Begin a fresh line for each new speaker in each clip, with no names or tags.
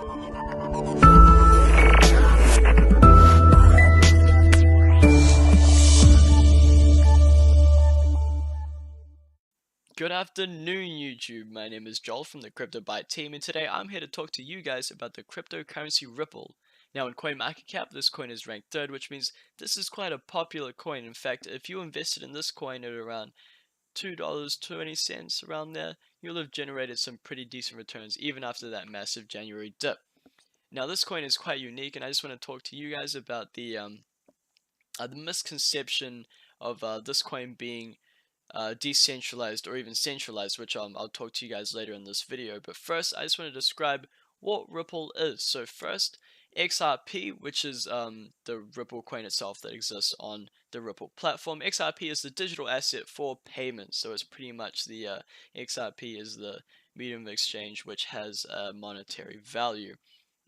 Good afternoon, YouTube. My name is Joel from the CryptoByte team, and today I'm here to talk to you guys about the cryptocurrency Ripple. Now, in CoinMarketCap, this coin is ranked third, which means this is quite a popular coin. In fact, if you invested in this coin at around $2.20 around there, you'll have generated some pretty decent returns even after that massive January dip. Now, this coin is quite unique, and I just want to talk to you guys about the misconception of this coin being decentralized or even centralized, which I'll talk to you guys later in this video. But first, I just want to describe what Ripple is. So first, XRP, which is the Ripple coin itself that exists on the Ripple platform. XRP is the digital asset for payments. So it's pretty much the XRP is the medium of exchange which has a monetary value.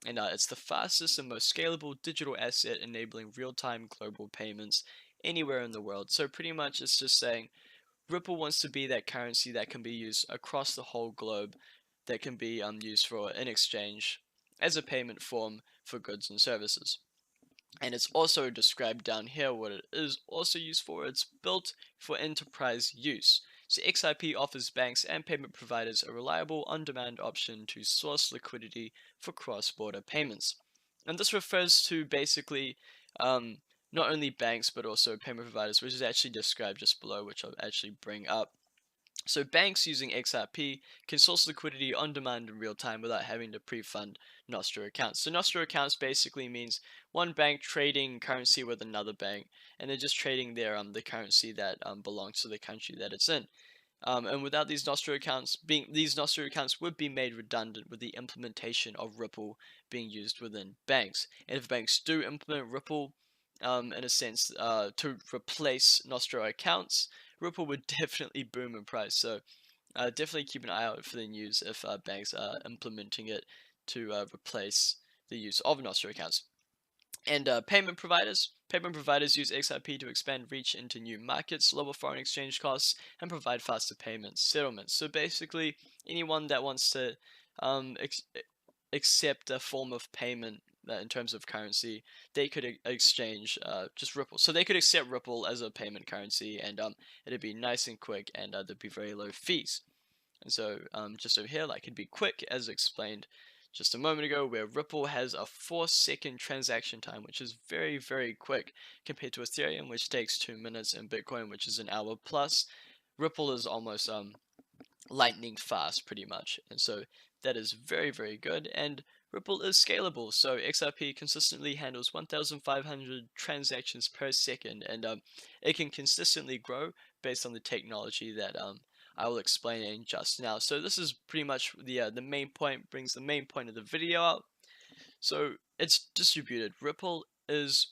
And it's the fastest and most scalable digital asset enabling real-time global payments anywhere in the world. So pretty much it's just saying Ripple wants to be that currency that can be used across the whole globe, that can be used for an exchange as a payment form for goods and services. And it's also described down here what it is also used for. It's built for enterprise use. So XRP offers banks and payment providers a reliable on-demand option to source liquidity for cross-border payments. And this refers to basically not only banks but also payment providers, which is actually described just below, which I'll actually bring up. So banks using XRP can source liquidity on demand in real time without having to pre-fund Nostro accounts. So Nostro accounts basically means one bank trading currency with another bank, and they're just trading their the currency that belongs to the country that it's in. And without these Nostro accounts would be made redundant with the implementation of Ripple being used within banks. And if banks do implement Ripple, in a sense, to replace Nostro accounts, Ripple would definitely boom in price. So definitely keep an eye out for the news if banks are implementing it to replace the use of Nostro accounts. And payment providers use XRP to expand reach into new markets, lower foreign exchange costs, and provide faster payment settlements. So basically, anyone that wants to accept a form of payment in terms of currency, they could exchange just Ripple. So they could accept Ripple as a payment currency, and it'd be nice and quick, and there'd be very low fees. And so just over here, like it'd be quick, as explained just a moment ago, where Ripple has a 4-second transaction time, which is very, very quick compared to Ethereum, which takes 2 minutes, and Bitcoin, which is an hour plus. Ripple is almost lightning fast, pretty much, and so that is very, very good. And Ripple is scalable, so XRP consistently handles 1,500 transactions per second, and it can consistently grow based on the technology that I will explain in just now. So this is pretty much the main point, brings the main point of the video out. So it's distributed. Ripple is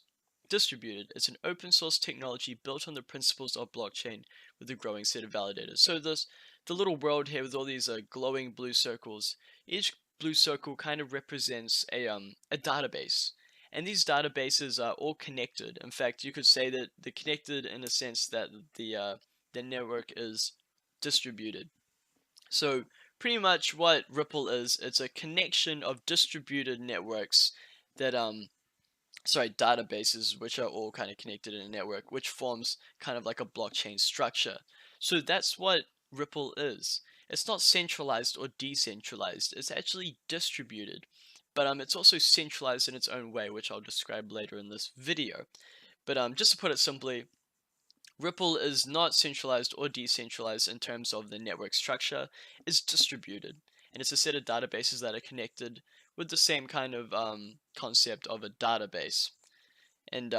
distributed. It's an open source technology built on the principles of blockchain with a growing set of validators. So the little world here with all these glowing blue circles, each blue circle kind of represents a database. And these databases are all connected. In fact, you could say that they're connected in a sense that the network is distributed. So pretty much what Ripple is, it's a connection of distributed networks that databases which are all kind of connected in a network, which forms kind of like a blockchain structure. So that's what Ripple is. It's not centralized or decentralized, it's actually distributed, but it's also centralized in its own way, which I'll describe later in this video. But just to put it simply, Ripple is not centralized or decentralized in terms of the network structure. It's distributed, and it's a set of databases that are connected with the same kind of concept of a database. And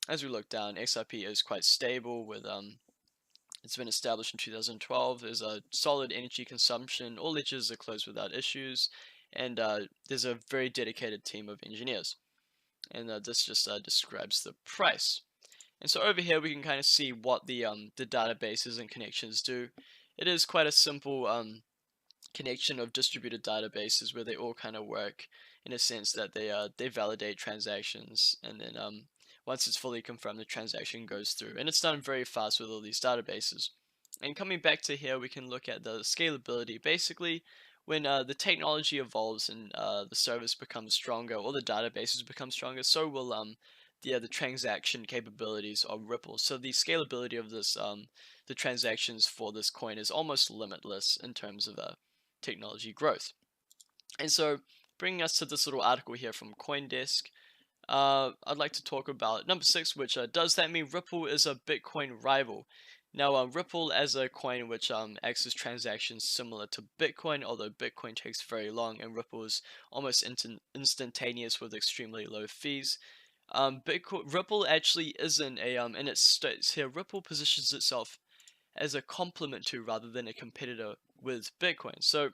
as we look down, XRP is quite stable with it's been established in 2012. There's a solid energy consumption. All ledgers are closed without issues, and there's a very dedicated team of engineers. And this just describes the price. And so over here we can kind of see what the databases and connections do. It is quite a simple connection of distributed databases where they all kind of work in a sense that they validate transactions, and then once it's fully confirmed, the transaction goes through, and it's done very fast with all these databases. And coming back to here, we can look at the scalability. Basically, when the technology evolves and the service becomes stronger or the databases become stronger, so will the transaction capabilities of Ripple. So the scalability of this the transactions for this coin is almost limitless in terms of technology growth. And so bringing us to this little article here from CoinDesk, I'd like to talk about number 6, which does that mean Ripple is a Bitcoin rival? Now, Ripple as a coin which accesses transactions similar to Bitcoin, although Bitcoin takes very long and Ripple is almost instantaneous with extremely low fees. Ripple actually isn't a and it states here Ripple positions itself as a complement to rather than a competitor with Bitcoin. So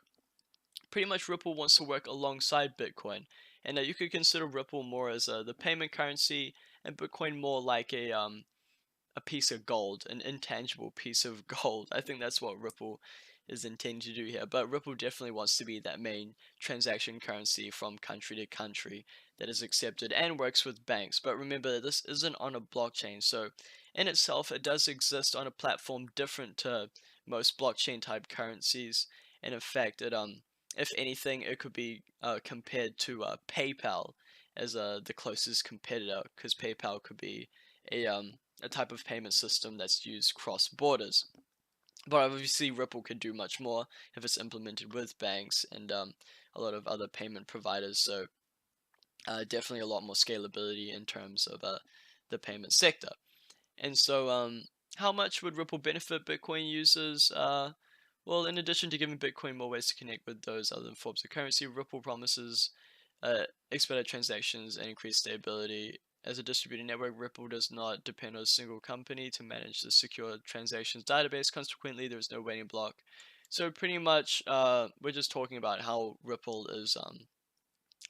pretty much Ripple wants to work alongside Bitcoin, and you could consider Ripple more as the payment currency, and Bitcoin more like a piece of gold, an intangible piece of gold. I think that's what Ripple is intending to do here. But Ripple definitely wants to be that main transaction currency from country to country that is accepted and works with banks. But remember, this isn't on a blockchain, so in itself, it does exist on a platform different to most blockchain type currencies. And in fact, if anything, it could be compared to PayPal as the closest competitor, because PayPal could be a type of payment system that's used cross borders. But obviously, Ripple could do much more if it's implemented with banks and a lot of other payment providers. So definitely a lot more scalability in terms of the payment sector. And so, how much would Ripple benefit Bitcoin users? Well, in addition to giving Bitcoin more ways to connect with those other forms of currency, Ripple promises expedite transactions and increase stability. As a distributed network, Ripple does not depend on a single company to manage the secure transactions database. Consequently, there is no waiting block. So pretty much, we're just talking about how Ripple is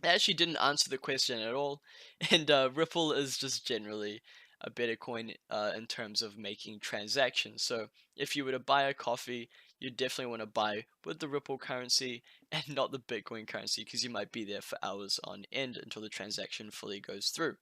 I actually didn't answer the question at all, and Ripple is just generally a better coin in terms of making transactions. So if you were to buy a coffee, you definitely want to buy with the Ripple currency and not the Bitcoin currency because you might be there for hours on end until the transaction fully goes through.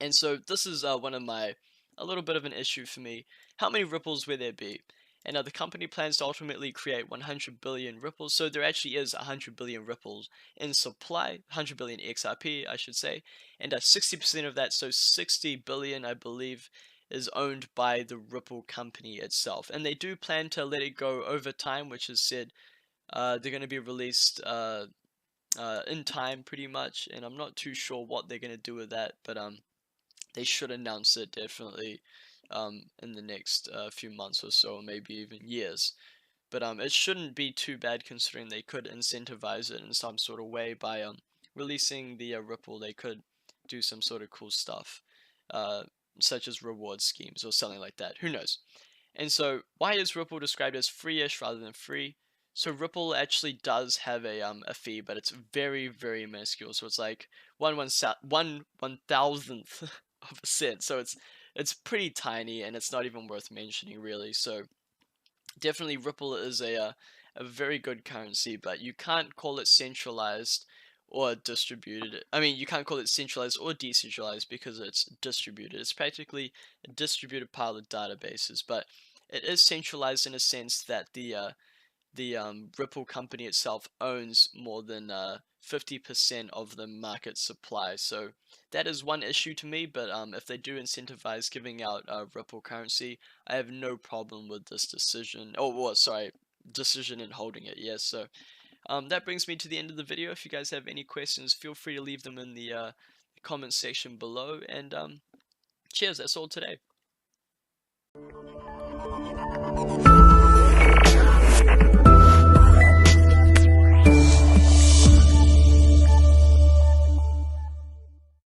And so this is a little bit of an issue for me. How many ripples will there be? And the company plans to ultimately create 100 billion ripples. So there actually is 100 billion ripples in supply, 100 billion XRP, I should say. And 60% of that, so 60 billion, I believe, is owned by the Ripple company itself. And they do plan to let it go over time, which is said they're going to be released in time pretty much. And I'm not too sure what they're going to do with that, but they should announce it definitely in the next few months or so, or maybe even years. But it shouldn't be too bad considering they could incentivize it in some sort of way by releasing the Ripple. They could do some sort of cool stuff, uh, such as reward schemes or something like that. Who knows? And so, why is Ripple described as free-ish rather than free? So Ripple actually does have a fee, but it's very very minuscule. So it's like one thousandth of a cent. So it's pretty tiny, and it's not even worth mentioning really. So definitely Ripple is a very good currency, but you can't call it centralized or distributed. I mean, you can't call it centralized or decentralized because it's distributed. It's practically a distributed pile of databases, but it is centralized in a sense that the Ripple company itself owns more than 50% of the market supply. So that is one issue to me, but if they do incentivize giving out Ripple currency, I have no problem with this decision. Oh, well, sorry, decision in holding it. Yes, so that brings me to the end of the video. If you guys have any questions, feel free to leave them in the comment section below. And cheers, that's all today.